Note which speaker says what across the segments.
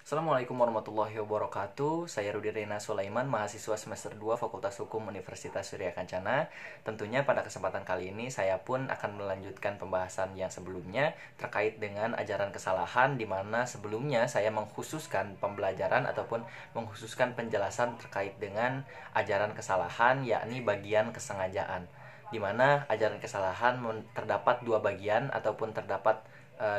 Speaker 1: Assalamualaikum warahmatullahi wabarakatuh. Saya Rudi Rena Sulaiman, mahasiswa semester 2 Fakultas Hukum Universitas Surya Kencana. Tentunya pada kesempatan kali ini saya pun akan melanjutkan pembahasan yang sebelumnya terkait dengan ajaran kesalahan, di mana sebelumnya saya mengkhususkan pembelajaran ataupun mengkhususkan penjelasan terkait dengan ajaran kesalahan, yakni bagian kesengajaan. Di mana ajaran kesalahan terdapat dua bagian ataupun terdapat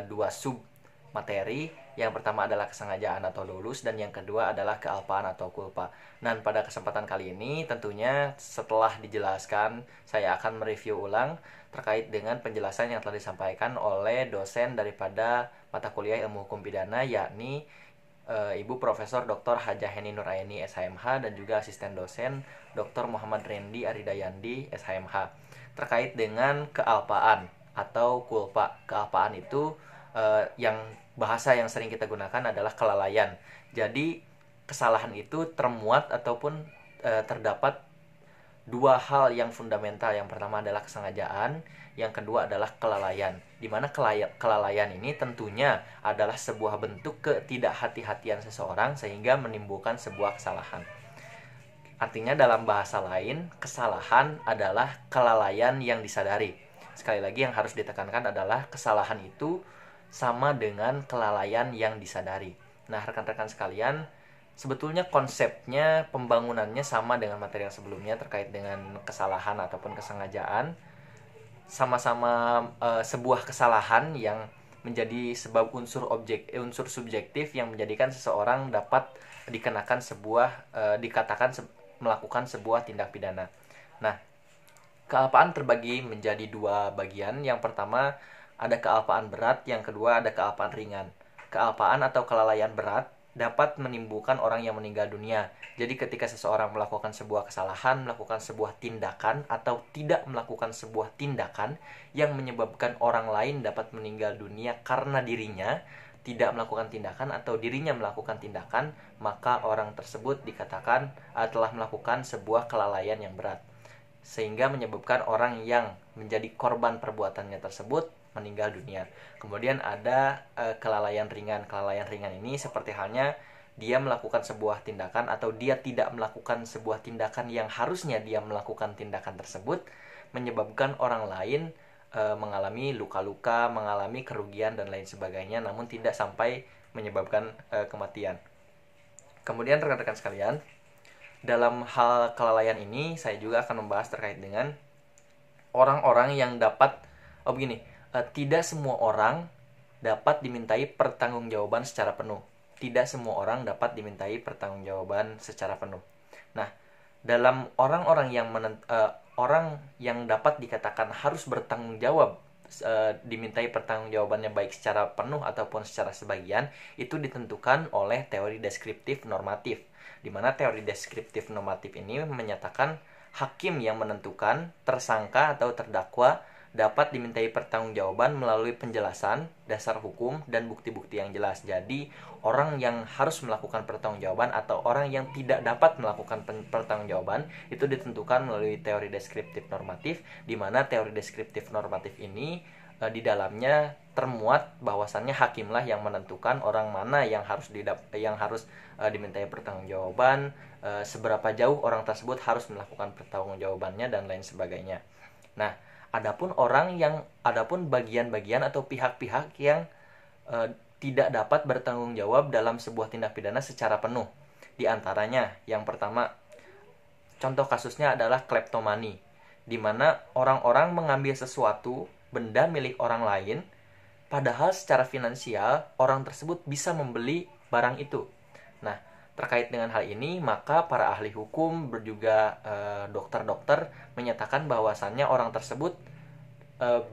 Speaker 1: dua sub materi. Yang pertama adalah kesengajaan atau lulus, dan yang kedua adalah kealpaan atau kulpa. Dan pada kesempatan kali ini tentunya setelah dijelaskan, saya akan mereview ulang terkait dengan penjelasan yang telah disampaikan oleh dosen daripada mata kuliah Ilmu Hukum Pidana, yakni Ibu Profesor Dr. Hajah Heni Nuraini SHMH, dan juga asisten dosen Dr. Muhammad Rendi Aridayandi SHMH, terkait dengan kealpaan atau kulpa. Kealpaan itu yang bahasa yang sering kita gunakan adalah kelalaian. Jadi kesalahan itu termuat ataupun terdapat dua hal yang fundamental. Yang pertama adalah kesengajaan, yang kedua adalah kelalaian. Di mana kelalaian ini tentunya adalah sebuah bentuk ketidakhati-hatian seseorang sehingga menimbulkan sebuah kesalahan. Artinya dalam bahasa lain, kesalahan adalah kelalaian yang disadari. Sekali lagi yang harus ditekankan adalah kesalahan itu sama dengan kelalaian yang disadari. Nah, rekan-rekan sekalian, sebetulnya konsepnya pembangunannya sama dengan materi yang sebelumnya terkait dengan kesalahan ataupun kesengajaan. Sama-sama sebuah kesalahan yang menjadi sebab unsur subjektif yang menjadikan seseorang dapat dikenakan melakukan sebuah tindak pidana. Nah, kealpaan terbagi menjadi dua bagian. Yang pertama ada kealpaan berat, yang kedua ada kealpaan ringan. Kealpaan atau kelalaian berat dapat menimbulkan orang yang meninggal dunia. Jadi ketika seseorang melakukan sebuah kesalahan, melakukan sebuah tindakan, atau tidak melakukan sebuah tindakan yang menyebabkan orang lain dapat meninggal dunia karena dirinya tidak melakukan tindakan atau dirinya melakukan tindakan, maka orang tersebut dikatakan telah melakukan sebuah kelalaian yang berat, sehingga menyebabkan orang yang menjadi korban perbuatannya tersebut meninggal dunia. Kemudian ada kelalaian ringan. Kelalaian ringan ini seperti halnya dia melakukan sebuah tindakan atau dia tidak melakukan sebuah tindakan yang harusnya dia melakukan tindakan tersebut, menyebabkan orang lain mengalami luka-luka, mengalami kerugian dan lain sebagainya, namun tidak sampai menyebabkan kematian. Kemudian rekan-rekan sekalian, dalam hal kelalaian ini saya juga akan membahas terkait dengan orang-orang yang dapat tidak semua orang dapat dimintai pertanggungjawaban secara penuh. Tidak semua orang dapat dimintai pertanggungjawaban secara penuh. Nah, dalam orang-orang yang dapat dikatakan harus bertanggung jawab, dimintai pertanggungjawabannya baik secara penuh ataupun secara sebagian, itu ditentukan oleh teori deskriptif normatif. Di mana teori deskriptif normatif ini menyatakan hakim yang menentukan tersangka atau terdakwa dapat dimintai pertanggungjawaban melalui penjelasan, dasar hukum, dan bukti-bukti yang jelas. Jadi, orang yang harus melakukan pertanggungjawaban atau orang yang tidak dapat melakukan pertanggungjawaban itu ditentukan melalui teori deskriptif normatif, di mana teori deskriptif normatif ini di dalamnya termuat bahwasannya hakimlah yang menentukan orang mana yang harus dimintai pertanggungjawaban, seberapa jauh orang tersebut harus melakukan pertanggungjawabannya dan lain sebagainya. Nah, adapun bagian-bagian atau pihak-pihak yang tidak dapat bertanggung jawab dalam sebuah tindak pidana secara penuh. Di antaranya, yang pertama, contoh kasusnya adalah kleptomani, di mana orang-orang mengambil sesuatu benda milik orang lain, padahal secara finansial orang tersebut bisa membeli barang itu. Nah, terkait dengan hal ini, maka para ahli hukum juga dokter-dokter menyatakan bahwasannya orang tersebut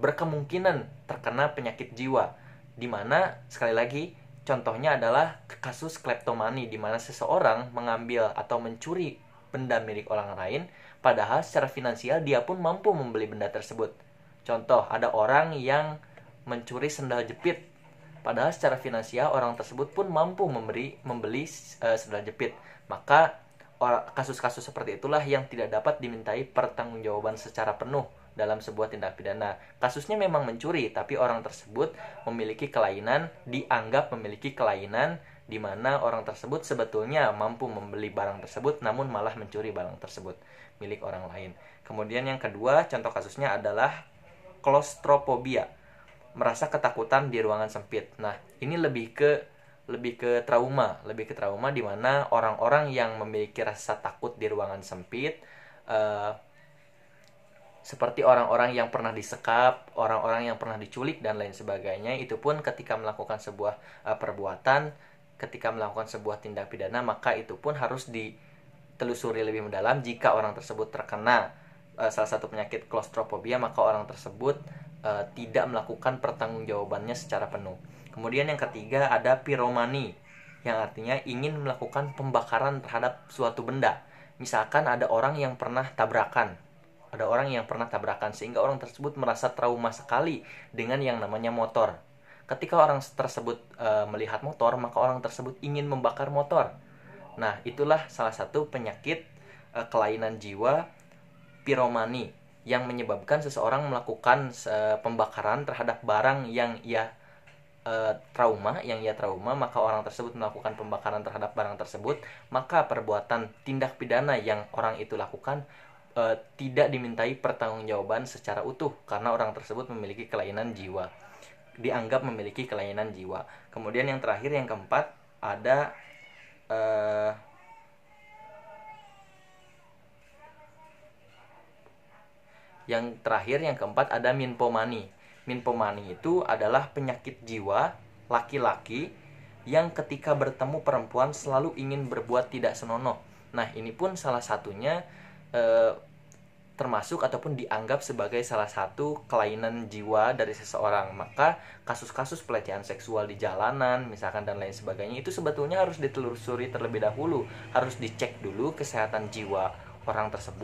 Speaker 1: berkemungkinan terkena penyakit jiwa, di mana sekali lagi contohnya adalah kasus kleptomani, di mana seseorang mengambil atau mencuri benda milik orang lain, padahal secara finansial dia pun mampu membeli benda tersebut. Contoh, ada orang yang mencuri sendal jepit, padahal secara finansial orang tersebut pun mampu membeli sendal jepit. Maka kasus-kasus seperti itulah yang tidak dapat dimintai pertanggungjawaban secara penuh dalam sebuah tindak pidana. Kasusnya memang mencuri, tapi orang tersebut dianggap memiliki kelainan di mana orang tersebut sebetulnya mampu membeli barang tersebut namun malah mencuri barang tersebut milik orang lain. Kemudian yang kedua, contoh kasusnya adalah klaustrofobia, merasa ketakutan di ruangan sempit. Nah, ini lebih ke trauma di mana orang-orang yang memiliki rasa takut di ruangan sempit, seperti orang-orang yang pernah disekap, orang-orang yang pernah diculik dan lain sebagainya, itu pun ketika melakukan sebuah perbuatan, ketika melakukan sebuah tindak pidana, maka itu pun harus ditelusuri lebih mendalam. Jika orang tersebut terkena salah satu penyakit klaustrofobia, maka orang tersebut tidak melakukan pertanggungjawabannya secara penuh. Kemudian yang ketiga ada piromani, yang artinya ingin melakukan pembakaran terhadap suatu benda. Misalkan ada orang yang pernah tabrakan, sehingga orang tersebut merasa trauma sekali dengan yang namanya motor. Ketika orang tersebut melihat motor, maka orang tersebut ingin membakar motor. Nah, itulah salah satu penyakit kelainan jiwa piromani yang menyebabkan seseorang melakukan pembakaran terhadap barang yang ia trauma, maka orang tersebut melakukan pembakaran terhadap barang tersebut, maka perbuatan tindak pidana yang orang itu lakukan tidak dimintai pertanggungjawaban secara utuh karena orang tersebut memiliki kelainan jiwa, dianggap memiliki kelainan jiwa. Kemudian yang terakhir, yang keempat, ada ada minpomani. Minpomani itu adalah penyakit jiwa laki-laki yang ketika bertemu perempuan selalu ingin berbuat tidak senonoh. Nah, ini pun salah satunya termasuk ataupun dianggap sebagai salah satu kelainan jiwa dari seseorang. Maka kasus-kasus pelecehan seksual di jalanan misalkan dan lain sebagainya itu sebetulnya harus ditelusuri terlebih dahulu, harus dicek dulu kesehatan jiwa orang tersebut.